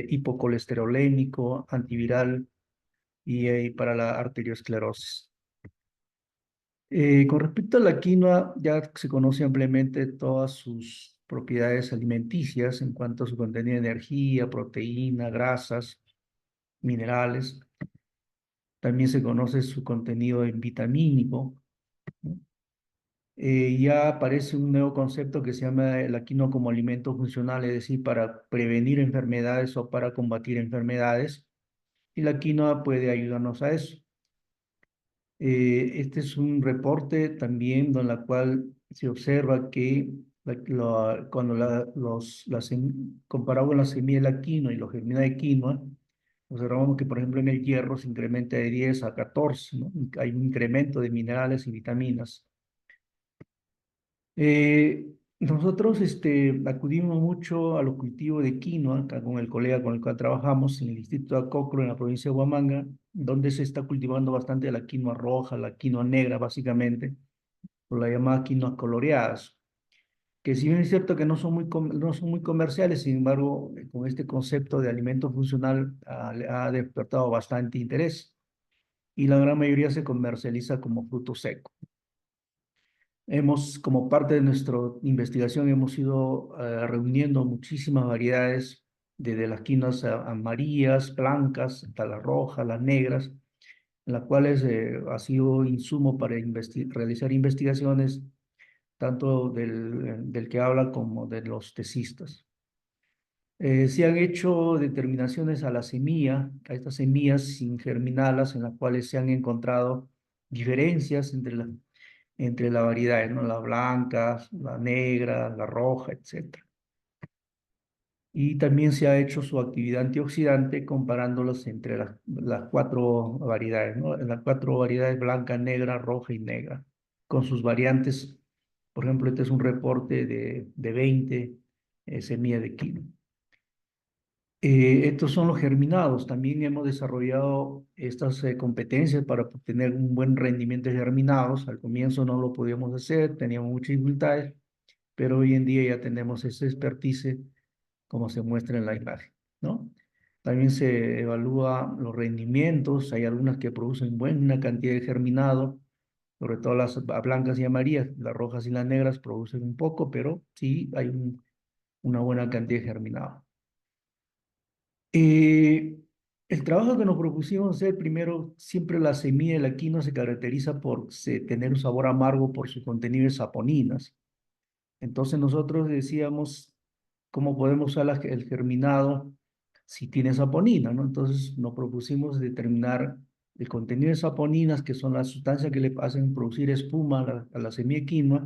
hipocolesterolémico, antiviral y para la arteriosclerosis. Con respecto a la quinoa, ya se conoce ampliamente todas sus propiedades alimenticias en cuanto a su contenido de energía, proteína, grasas, minerales. También se conoce su contenido en vitamínico, ¿no? Ya aparece un nuevo concepto que se llama la quinoa como alimento funcional, es decir, para prevenir enfermedades o para combatir enfermedades, y la quinoa puede ayudarnos a eso. Este es un reporte también en la cual se observa que cuando comparado con la semilla de la quinoa y los germinados de quinoa, observamos que, por ejemplo, en el hierro se incrementa de 10 a 14, ¿no? Hay un incremento de minerales y vitaminas. Nosotros acudimos mucho a los cultivos de quinoa, acá con el colega con el cual trabajamos en el distrito de Acocro, en la provincia de Huamanga, donde se está cultivando bastante la quinoa roja, la quinoa negra, básicamente, por la llamada quinoa coloreadas, que si bien es cierto que no son muy comerciales, sin embargo, con este concepto de alimento funcional le ha despertado bastante interés y la gran mayoría se comercializa como fruto seco. Como parte de nuestra investigación, hemos ido reuniendo muchísimas variedades, desde las quinoas amarillas, blancas, hasta las rojas, las negras, en las cuales ha sido insumo para realizar investigaciones, tanto del que habla como de los tesistas. Se han hecho determinaciones a la semilla, a estas semillas sin germinarlas, en las cuales se han encontrado diferencias entre las variedades, ¿no? Las blancas, la negra, la roja, etc. Y también se ha hecho su actividad antioxidante comparándolos entre las cuatro variedades, ¿no? Las cuatro variedades blanca, negra, roja y negra, con sus variantes. Por ejemplo, este es un reporte de 20 semillas de quinoa. Estos son los germinados. También hemos desarrollado estas competencias para obtener un buen rendimiento de germinados. Al comienzo no lo podíamos hacer, teníamos muchas dificultades, pero hoy en día ya tenemos esa expertise como se muestra en la imagen, ¿no? También se evalúa los rendimientos. Hay algunas que producen buena cantidad de germinado, sobre todo las blancas y amarillas. Las rojas y las negras producen un poco, pero sí hay una buena cantidad de germinado. Eh, el trabajo que nos propusimos hacer, primero, siempre la semilla de la quinoa se caracteriza por tener un sabor amargo por su contenido de saponinas. Entonces nosotros decíamos, ¿cómo podemos usar el germinado si tiene saponina, ¿no? Entonces nos propusimos determinar el contenido de saponinas, que son las sustancias que le hacen producir espuma a la semilla de quinoa,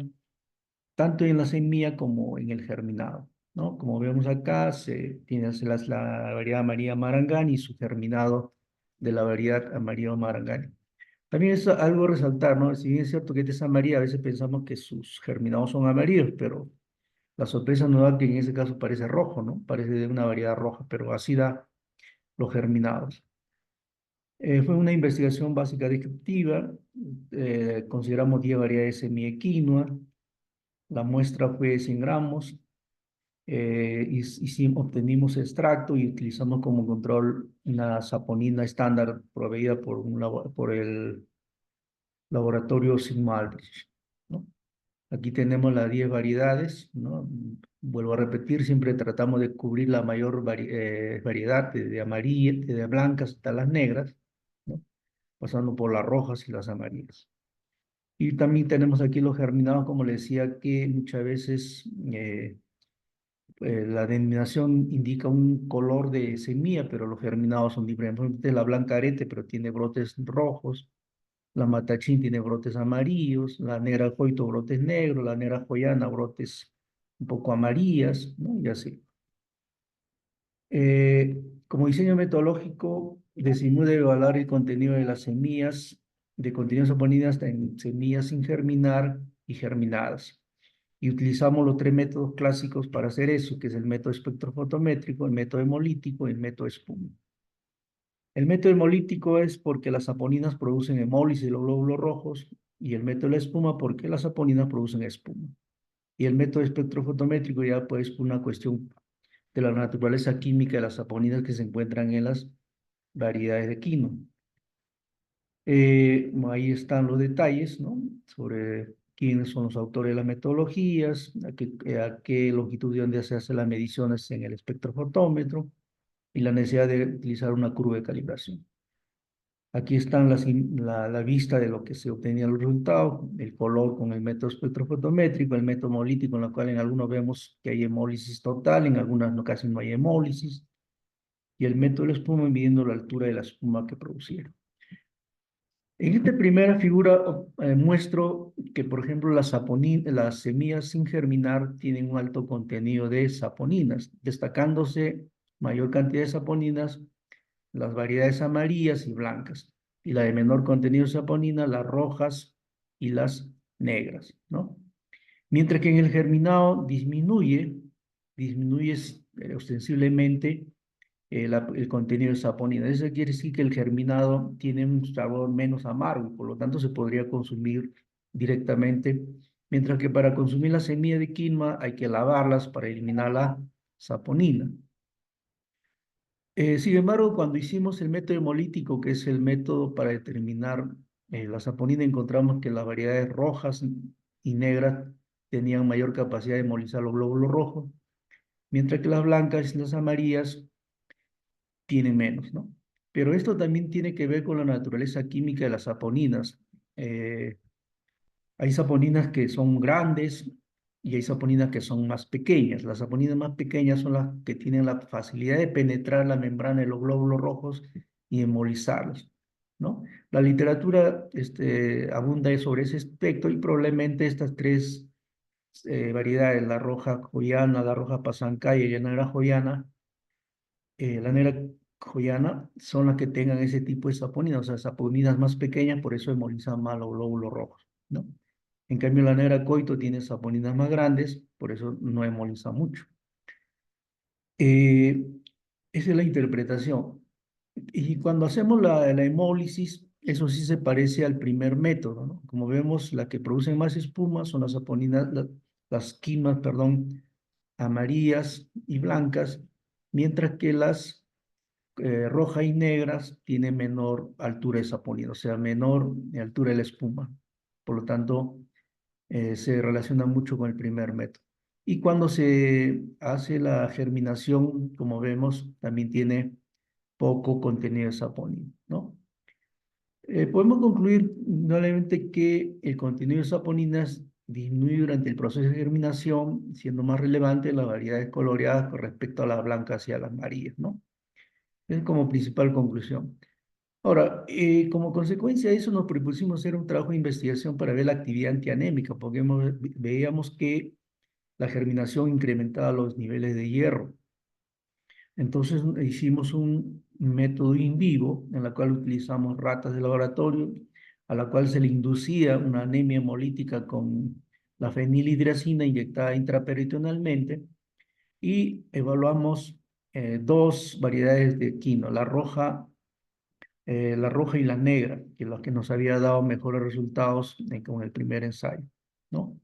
tanto en la semilla como en el germinado, ¿no? Como vemos acá, se tiene la variedad María Marangani y su germinado de la variedad Amarillo Marangani. También es algo a resaltar, ¿no? Si bien es cierto que este es amarillo, a veces pensamos que sus germinados son amarillos, pero la sorpresa nos da que en ese caso parece rojo, ¿no? Parece de una variedad roja, pero así da los germinados. Fue una investigación básica descriptiva. Consideramos 10 variedades de semilla de quinoa. La muestra fue 100 gramos. Obtenimos extracto y utilizamos como control una saponina estándar proveída por el laboratorio Sigma Aldrich, ¿no? Aquí tenemos las 10 variedades, ¿no? Vuelvo a repetir, siempre tratamos de cubrir la mayor variedad, de amarillas, de blancas hasta las negras, ¿no? Pasando por las rojas y las amarillas. Y también tenemos aquí los germinados, como les decía, que muchas veces la denominación indica un color de semilla, pero los germinados son diferentes. Por ejemplo, la blanca arete, pero tiene brotes rojos. La matachín tiene brotes amarillos, la negra joito brotes negros, la negra joyana brotes un poco amarillas, ¿no? Y así. Como diseño metodológico, decidimos de evaluar el contenido de las semillas, de contenidos saponinas en semillas sin germinar y germinadas. Y utilizamos los 3 métodos clásicos para hacer eso, que es el método espectrofotométrico, el método hemolítico y el método espuma. El método hemolítico es porque las saponinas producen hemólisis de los glóbulos rojos, y el método de la espuma porque las saponinas producen espuma. Y el método espectrofotométrico ya pues una cuestión de la naturaleza química de las saponinas que se encuentran en las variedades de quinoa. Ahí están los detalles, ¿no? Sobre quiénes son los autores de las metodologías, a qué longitud de onda se hacen las mediciones en el espectrofotómetro y la necesidad de utilizar una curva de calibración. Aquí están la vista de lo que se obtenía los resultados, el color con el método espectrofotométrico, el método hemolítico, en el cual en algunos vemos que hay hemólisis total, en algunas casi no hay hemólisis, y el método de la espuma midiendo la altura de la espuma que producieron. En esta primera figura muestro que, por ejemplo, las semillas sin germinar tienen un alto contenido de saponinas, destacándose mayor cantidad de saponinas las variedades amarillas y blancas, y la de menor contenido de saponina, las rojas y las negras, ¿no? Mientras que en el germinado disminuye ostensiblemente el contenido de saponina. Eso quiere decir que el germinado tiene un sabor menos amargo, por lo tanto se podría consumir directamente, mientras que para consumir la semilla de quinoa hay que lavarlas para eliminar la saponina. Sin embargo, cuando hicimos el método hemolítico, que es el método para determinar la saponina, encontramos que las variedades rojas y negras tenían mayor capacidad de hemolizar los glóbulos rojos, mientras que las blancas y las amarillas tienen menos, ¿no? Pero esto también tiene que ver con la naturaleza química de las saponinas. Eh, Hay saponinas que son grandes y hay saponinas que son más pequeñas. Las saponinas más pequeñas son las que tienen la facilidad de penetrar la membrana de los glóbulos rojos y hemolizarlos, ¿no? La literatura abunda sobre ese aspecto, y probablemente estas 3 variedades, la roja joyana, la roja pasancaya y la negra joyana, son las que tengan ese tipo de saponinas, o sea, saponinas más pequeñas, por eso hemolizan más los glóbulos rojos, ¿no? En cambio, la negra coito tiene saponinas más grandes, por eso no hemoliza mucho. Eh, Esa es la interpretación. Y cuando hacemos la hemólisis, eso sí se parece al primer método, ¿no? Como vemos, la que producen más espuma son las saponinas, las quimas, perdón, amarillas y blancas, mientras que las rojas y negras tienen menor altura de saponina, o sea, menor altura de la espuma. Por lo tanto, se relaciona mucho con el primer método. Y cuando se hace la germinación, como vemos, también tiene poco contenido de saponina, ¿no? Podemos concluir indudablemente que el contenido de saponinas disminuye durante el proceso de germinación, siendo más relevante las variedades coloreadas con respecto a las blancas y a las amarillas, ¿no? Es como principal conclusión. Ahora, como consecuencia de eso, nos propusimos hacer un trabajo de investigación para ver la actividad antianémica, porque veíamos que la germinación incrementaba los niveles de hierro. Entonces hicimos un método in vivo en la cual utilizamos ratas de laboratorio, a la cual se le inducía una anemia hemolítica con la fenilhidracina inyectada intraperitonealmente y evaluamos dos variedades de quino, la roja y la negra, que es la que nos había dado mejores resultados con el primer ensayo, ¿no?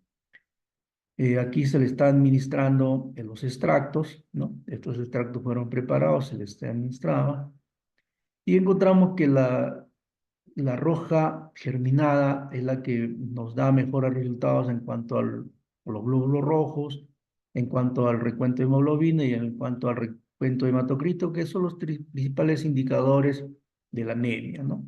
Aquí se le está administrando los extractos, ¿no? Estos extractos fueron preparados, se les administraba, y encontramos que la roja germinada es la que nos da mejores resultados en cuanto a los glóbulos rojos, en cuanto al recuento de hemoglobina y en cuanto al recuento de hematocrito, que son los principales indicadores de la anemia, ¿no?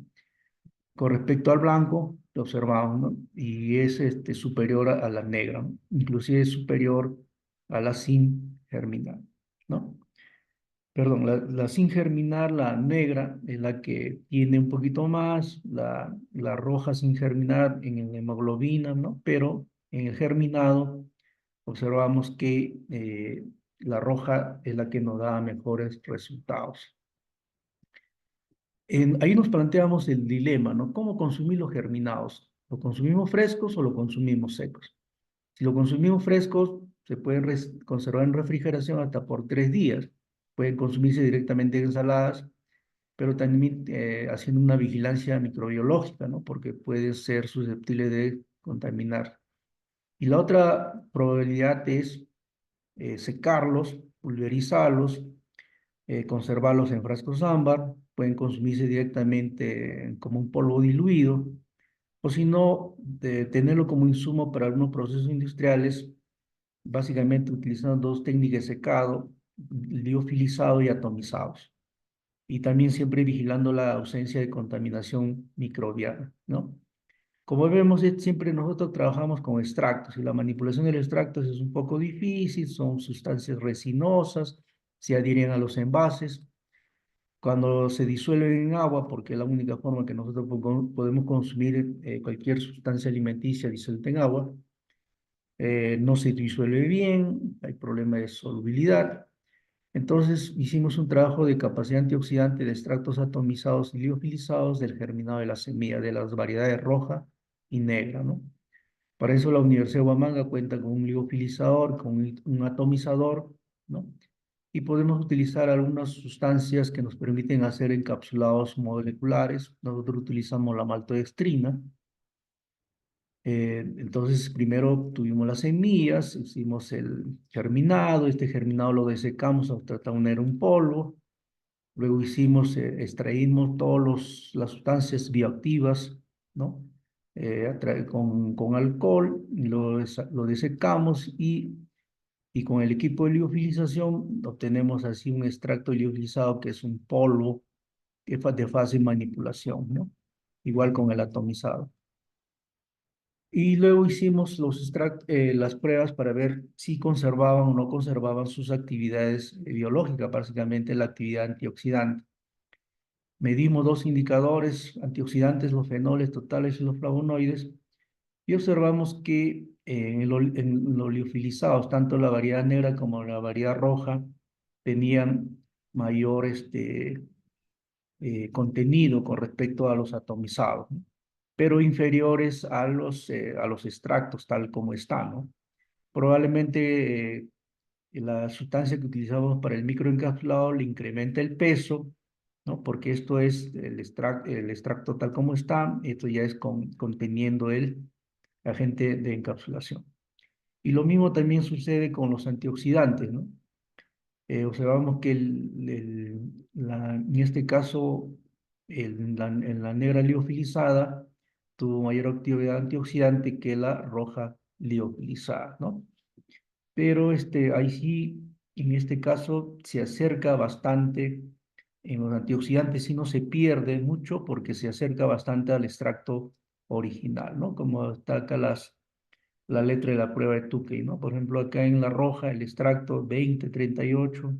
Con respecto al blanco, lo observamos, ¿no? Y es superior a la negra, ¿no? Inclusive es superior a la sin germinar, ¿no? Perdón, la sin germinar, la negra, es la que tiene un poquito más, la roja sin germinar en la hemoglobina, ¿no? Pero en el germinado observamos que la roja es la que nos da mejores resultados. Ahí nos planteamos el dilema, ¿no? ¿Cómo consumir los germinados? ¿Lo consumimos frescos o lo consumimos secos? Si lo consumimos frescos, se pueden conservar en refrigeración hasta por 3 días. Pueden consumirse directamente en ensaladas, pero también haciendo una vigilancia microbiológica, ¿no? Porque pueden ser susceptibles de contaminar. Y la otra probabilidad es secarlos, pulverizarlos, conservarlos en frascos ámbar, pueden consumirse directamente como un polvo diluido, o si no, tenerlo como insumo para algunos procesos industriales, básicamente utilizando dos técnicas de secado, liofilizado y atomizados. Y también siempre vigilando la ausencia de contaminación microbiana, ¿no? Como vemos, siempre nosotros trabajamos con extractos y la manipulación de los extractos es un poco difícil, son sustancias resinosas, se adhieren a los envases. Cuando se disuelven en agua, porque es la única forma que nosotros podemos consumir cualquier sustancia alimenticia disuelta en agua, no se disuelve bien, hay problema de solubilidad. Entonces hicimos un trabajo de capacidad antioxidante de extractos atomizados y liofilizados del germinado de la semilla de las variedades roja y negra, ¿no? Para eso la Universidad de Huamanga cuenta con un liofilizador, con un atomizador, ¿no? Y podemos utilizar algunas sustancias que nos permiten hacer encapsulados moleculares. Nosotros utilizamos la maltodextrina. Entonces, primero tuvimos las semillas, hicimos el germinado, este germinado lo desecamos hasta tener un polvo, luego extraímos todas las sustancias bioactivas, ¿no? Con alcohol, lo desecamos y con el equipo de liofilización obtenemos así un extracto liofilizado que es un polvo que es de fácil manipulación, ¿no? Igual con el atomizado. Y luego hicimos las pruebas para ver si conservaban o no conservaban sus actividades biológicas, básicamente la actividad antioxidante. Medimos dos indicadores antioxidantes, los fenoles totales y los flavonoides, y observamos que en los liofilizados, tanto la variedad negra como la variedad roja, tenían mayor contenido con respecto a los atomizados, ¿no? Pero inferiores a los extractos tal como están, ¿no? Probablemente la sustancia que utilizamos para el microencapsulado le incrementa el peso, ¿no? Porque esto es el extracto tal como está, esto ya es conteniendo el agente de encapsulación. Y lo mismo también sucede con los antioxidantes, ¿no? Observamos que en este caso, en la negra liofilizada tuvo mayor actividad antioxidante que la roja liofilizada, ¿no? Pero ahí sí, en este caso, se acerca bastante, en los antioxidantes sí no se pierde mucho porque se acerca bastante al extracto original, ¿no? Como está acá la letra de la prueba de Tukey, ¿no? Por ejemplo, acá en la roja, el extracto 2038,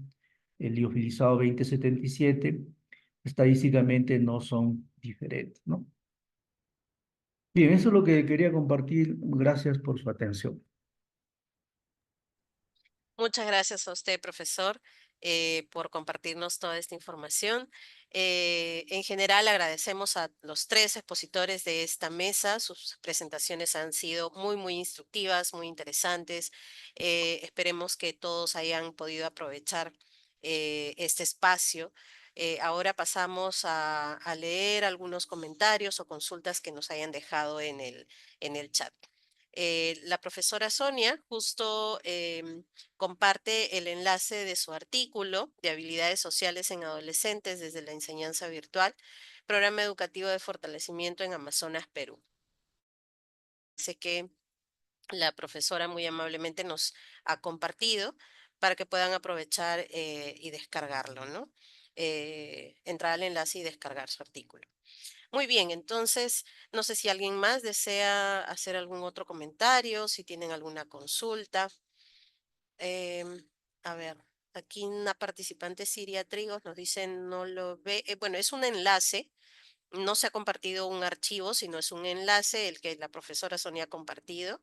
el liofilizado 2077, estadísticamente no son diferentes, ¿no? Bien, eso es lo que quería compartir. Gracias por su atención. Muchas gracias a usted, profesor, por compartirnos toda esta información. En general, agradecemos a los tres expositores de esta mesa. Sus presentaciones han sido muy instructivas, muy interesantes. Esperemos que todos hayan podido aprovechar este espacio. Ahora pasamos a leer algunos comentarios o consultas que nos hayan dejado en el chat. La profesora Sonia justo comparte el enlace de su artículo de habilidades sociales en adolescentes desde la enseñanza virtual, programa educativo de fortalecimiento en Amazonas, Perú. Sé que la profesora muy amablemente nos ha compartido para que puedan aprovechar y descargarlo, ¿no? Entrar al enlace y descargar su artículo. Muy bien, entonces, no sé si alguien más desea hacer algún otro comentario, si tienen alguna consulta. Em, a ver, aquí una participante, Siria Trigos, nos dice no lo ve. Bueno, es un enlace, no se ha compartido un archivo, sino es un enlace el que la profesora Sonia ha compartido,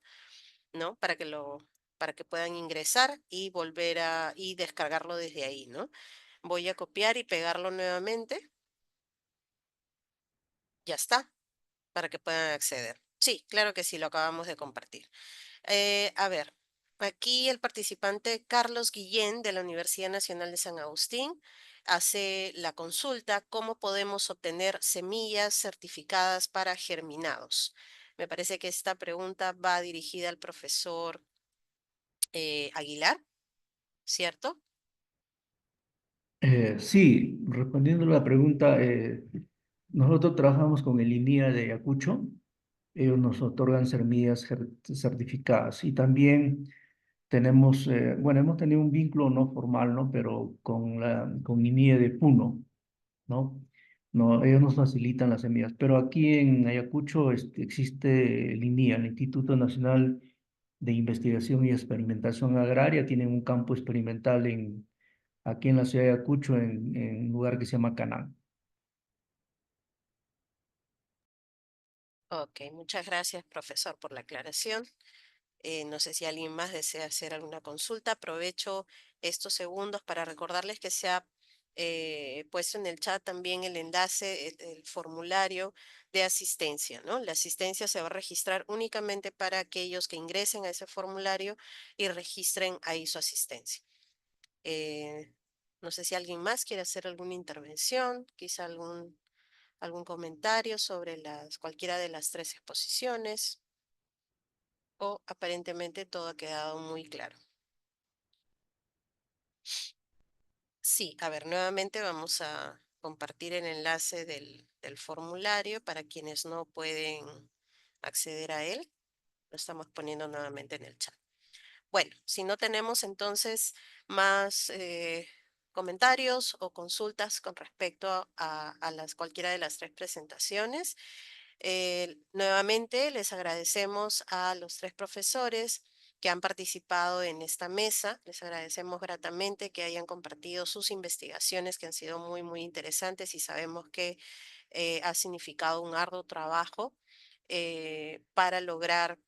¿no? Para que puedan ingresar y volver y descargarlo desde ahí, ¿no? Voy a copiar y pegarlo nuevamente. Ya está, para que puedan acceder. Sí, claro que sí, lo acabamos de compartir. A ver, aquí el participante Carlos Guillén de la Universidad Nacional de San Agustín hace la consulta, ¿cómo podemos obtener semillas certificadas para germinados? Me parece que esta pregunta va dirigida al profesor Aguilar, ¿cierto? Sí, respondiendo a la pregunta, nosotros trabajamos con el INIA de Ayacucho. Ellos nos otorgan semillas certificadas y también tenemos, bueno, hemos tenido un vínculo no formal, ¿no? Pero con INIA de Puno, ¿no? No, ellos nos facilitan las semillas, pero aquí en Ayacucho existe el INIA, el Instituto Nacional de Investigación y Experimentación Agraria, tienen un campo experimental aquí en la ciudad de Ayacucho, en un lugar que se llama Canán. Ok, muchas gracias, profesor, por la aclaración. No sé si alguien más desea hacer alguna consulta. Aprovecho estos segundos para recordarles que se ha puesto en el chat también el enlace, el formulario de asistencia, ¿no? La asistencia se va a registrar únicamente para aquellos que ingresen a ese formulario y registren ahí su asistencia. Eh, no sé si alguien más quiere hacer alguna intervención, quizá algún comentario sobre cualquiera de las tres exposiciones o aparentemente todo ha quedado muy claro. Sí, a ver, nuevamente vamos a compartir el enlace del formulario para quienes no pueden acceder a él. Lo estamos poniendo nuevamente en el chat. Bueno, si no tenemos entonces más comentarios o consultas con respecto a cualquiera de las tres presentaciones, nuevamente les agradecemos a los tres profesores que han participado en esta mesa. Les agradecemos gratamente que hayan compartido sus investigaciones que han sido muy interesantes y sabemos que ha significado un arduo trabajo para lograr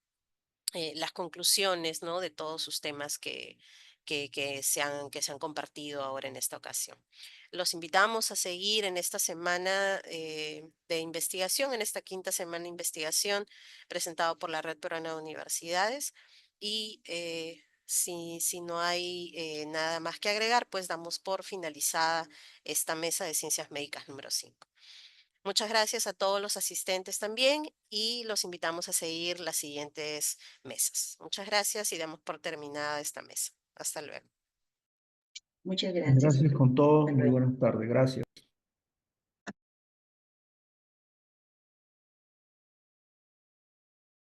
las conclusiones, ¿no? De todos sus temas que se han compartido ahora en esta ocasión. Los invitamos a seguir en esta semana de investigación, en esta quinta semana de investigación presentado por la Red Peruana de Universidades y Si no hay nada más que agregar, pues damos por finalizada esta mesa de ciencias médicas número 5. Muchas gracias a todos los asistentes también y los invitamos a seguir las siguientes mesas. Muchas gracias y damos por terminada esta mesa. Hasta luego. Muchas gracias. Gracias con todo. Hasta Muy luego. buenas tardes. Gracias.